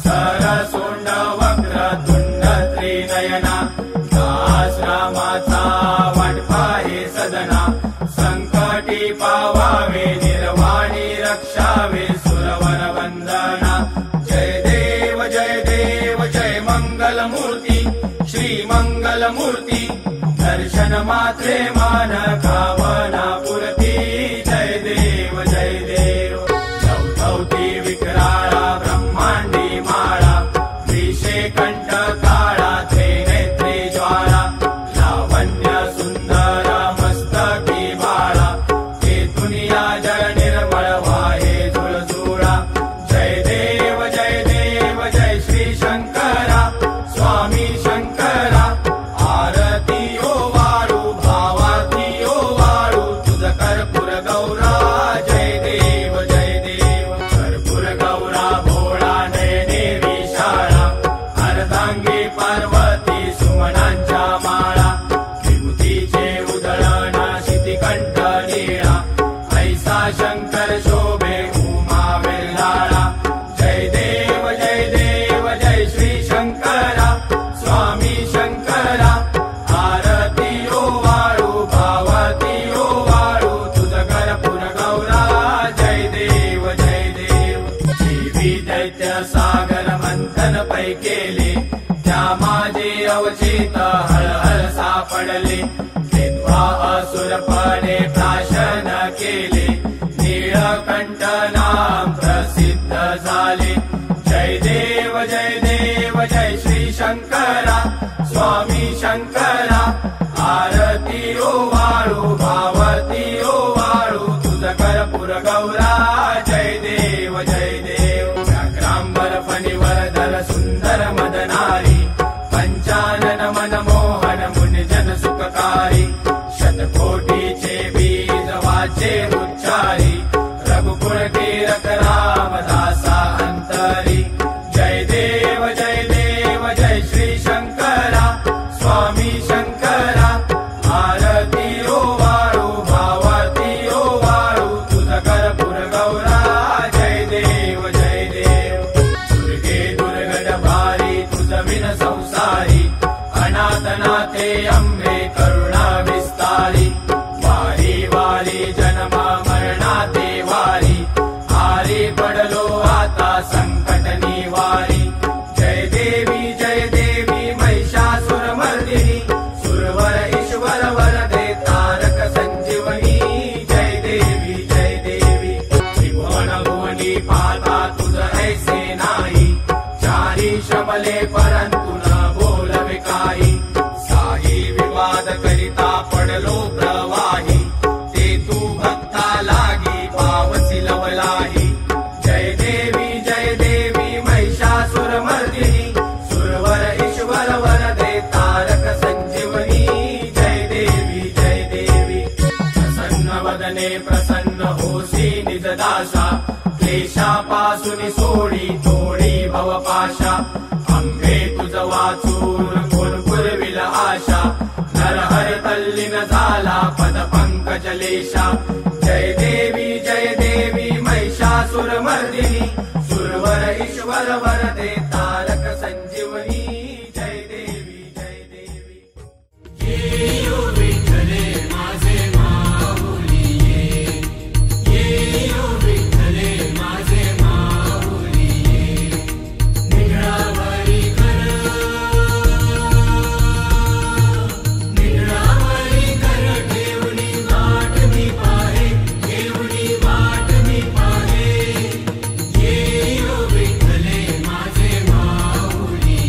सरसोंड वक्रतुंड त्रिनयना आश्रमाचा वाटपा हे सदना संकटी पावावे निर्वाणी रक्षावे सुरवर वंदना जय देव जय मंगलमूर्ती श्री मंगलमूर्ती दर्शन मात्रे मान कामना पुरती जय देव चौथौती विक्राळा ब्रह्मांडी माळा विषे कंठ काळा त्रिनेत्री ज्वाळा लावण्य सुंदर मस्तकी बाळा ते दुनिया जळ निर्मळ वाहे झुळझुळा जय देव जय श्री शंकरा स्वामी शंकरा आरती ओ वाळू भावाती ओ वाळू तुझ कर्पूर गौरा जय देव कर्पूर गौरा भोळा नयने विशाळा अर्धांगी पार्वती सुमनांच्या माळा विभूतीचे उधळण शितिकंठ नीळा ऐसा शंकर शोभे उमा वेल्हाळा जय देव जय श्री शंकरा स्वामी शंकरा आरती ओ वाळू भावती ओ वाळू तुझ कर्पूर गौरा जय देव देवी दैत्य सागर मंथन पै केले त्या माझे अवचित हळहळ सापडले विद्वा असुरपणे प्राशन केले नीळकंठ नाम प्रसिद्ध झाले जय देव जय श्री शंकरा स्वामी शंकरा आरती ओ वाळू भावती ओ वाळू तुझ कर्पूर गौरा जय देव व्याघ्रांबर फणीवरधर सुंदर मदनारी पंचानन मनमोहन मुनिजन सुखकारी शतकोटीचे बीज वाचे उच्चारी रघुकुळ कीरक रामदासा अंतरी जय देव जय श्री शंकरा स्वामी शंकरा आरती ओ वाळू भावती ओ वाळू तुझ कर्पूर गौरा जय देव दुर्गे दुर्गट भारी तुझ विन संसारी अनाथनाथे अंबे करुणा विस्तारी वारी जन्म मरणाते वारी आरी पडलो आता संकट निवारी जय देवी महिषासुरमर्दिनी सुरवर ईश्वर वरदे तारक संजीवनी जय देवी त्रिभुवन भुवनी पाता तुझ ऐसे नाही चारी शमले परंतु न बोलवे काही साही विवाद करिता पडलो प्रवाही ते तू भक्ता लागी पावसी लवलाही जय देवी महिषासुरमर्दिनी सुरवर ईश्वर वरदे तारक संजीवनी जय देवी प्रसन्न वदने प्रसन्न होसी निजदासा क्लेशापासून सोडी तोडी भवपाशा अंबे तुझ वाचून पुरविल आशा नरहर तल्लीन झाला पद पंकजलेशा जय देवी महिषासुरमर्दिनी सुरवर ईश्वर वरदे तारक संजीवनी जय देवी येयो विठ्ठले माझे माऊली येयो विठ्ठले माझे माऊली निघावरी कर ठेवणी वाट मी पाहे येयो विठ्ठले माझे माऊली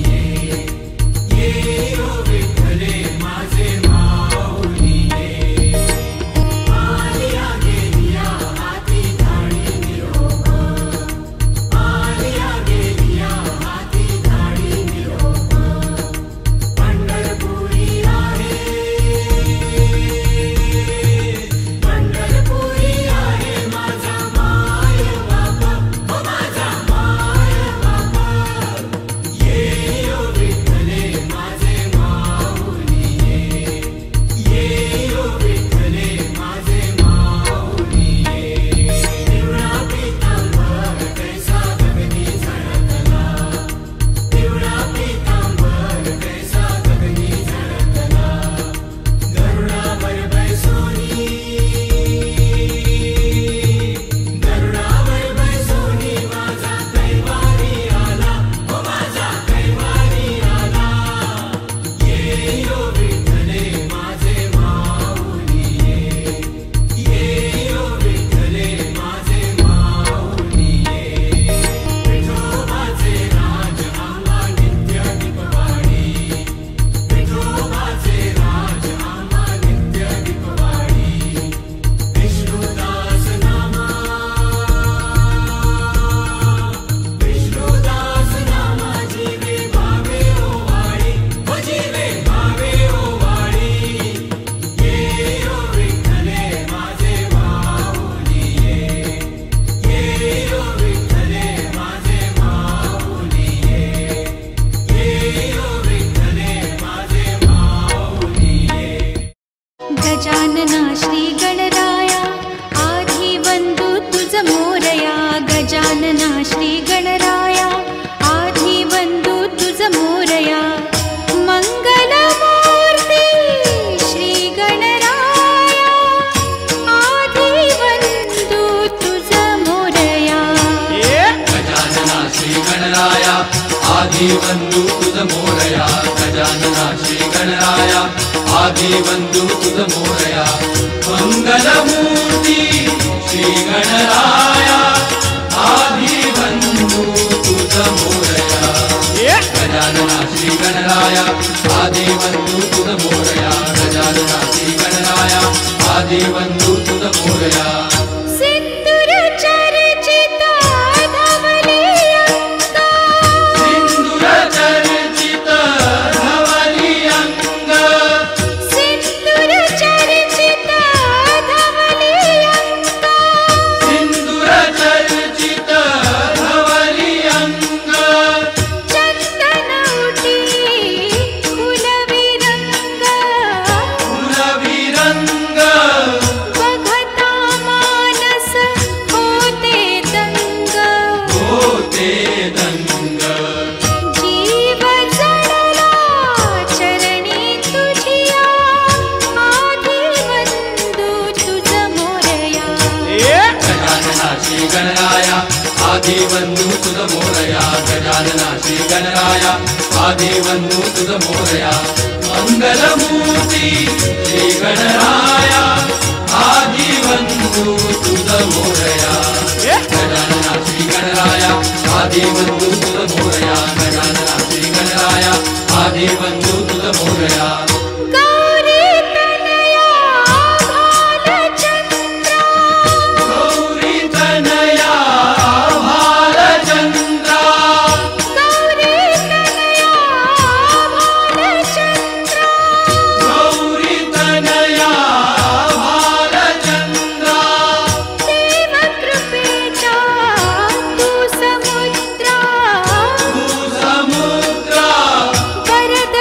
आदिबंधू तुझ मोरया गजानना श्री गणराया आदिबंधू तुझ मोरया मंगलमूर्ती श्री गणराया आदिबंधू तुझ मोरया गजानना श्री गणराया आदिबंधू तुझ मोरया गजानना श्री गणराया आदिबंधू तुझ मोरया सिंदूर चर्चित धवली अंग सिंदूर चर्चित धवली अंग सिंदूर चर्चित धवली अंग सिंदूर चर्चित धवली अंग चंदन उटी कुलविरंग कुलविरंग बघता मानस होते दंग होते दंग जीव जडला चरणी तुझिया आदिबंधू तुझ मोरया गजानना श्री गणराया आदिबंधू तुझ मोरया गजानना श्री गणराया आदिबंधू तुझ मोरया मंगलमूर्ती श्री गणराया आदिबंधू तुझ मोरया गजानना श्री गणराया आदिबंधू तुझ मोरया गजानना श्री गणराया आदिबंधू तुझ मोरया गौरी तनया भालचंद्रा गौरी तनया भालचंद्रा गौरी तनया भालचंद्रा गौरी तनया भालचंद्रा देव कृपेचा तू समुद्रा तू समुद्रा वरद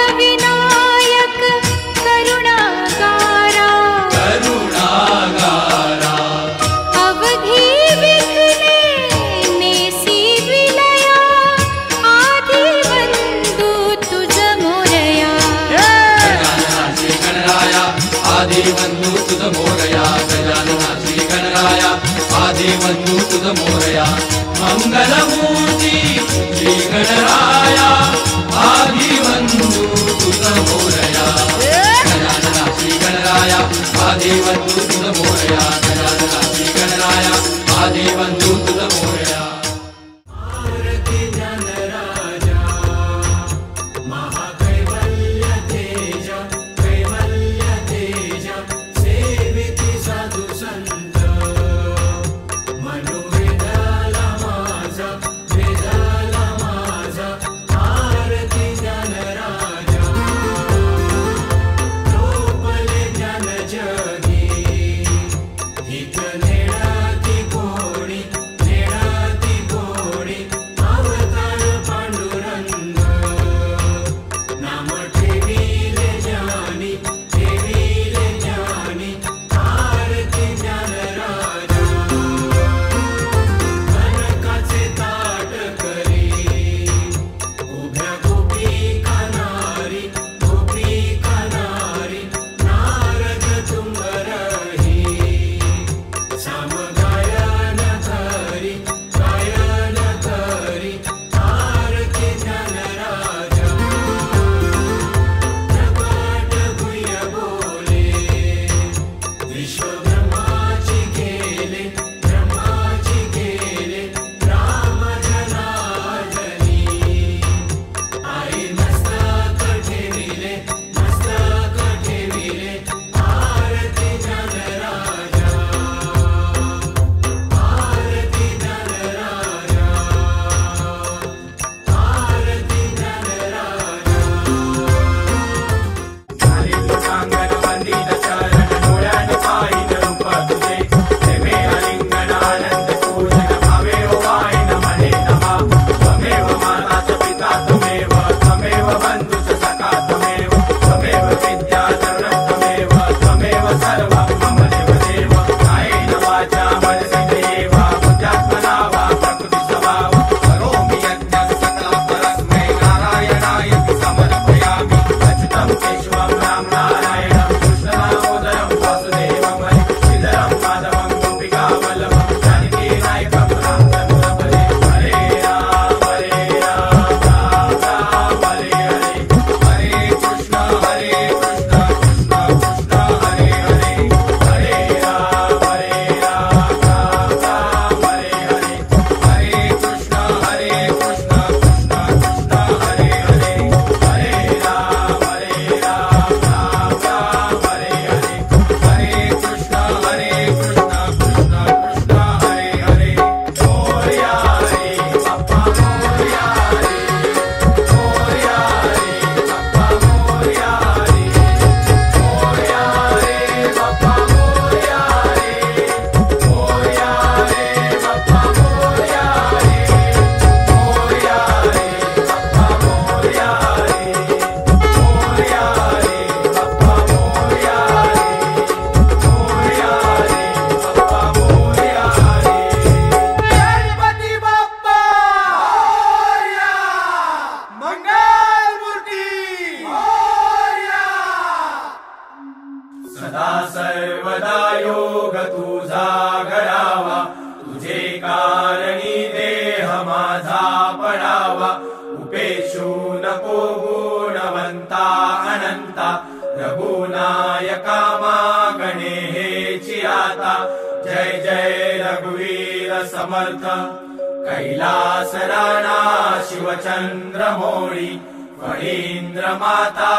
रूपेषु नको गुणवंता अनंता रघुनायका मा गणेची आता जय जय रघुवीर समर्थ कैलास राणा शिवचंद्र मोळी फणींद्र माता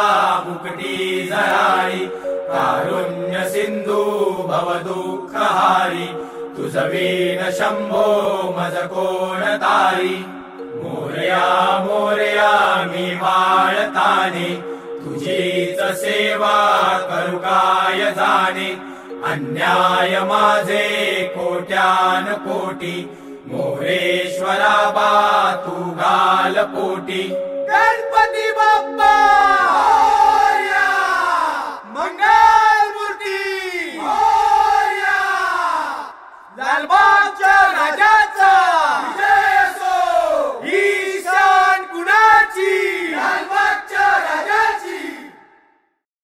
मुकटी जराळी कारुण्य सिंधू भव दुःख हारी तुझ वीण शंभो मज कोण तारी मोरया मोरया मी बाळताने तुझीच सेवा करू काय जाणे अन्याय माझे कोट्यान कोटी मोरेश्वरा बा तू घाल पोटी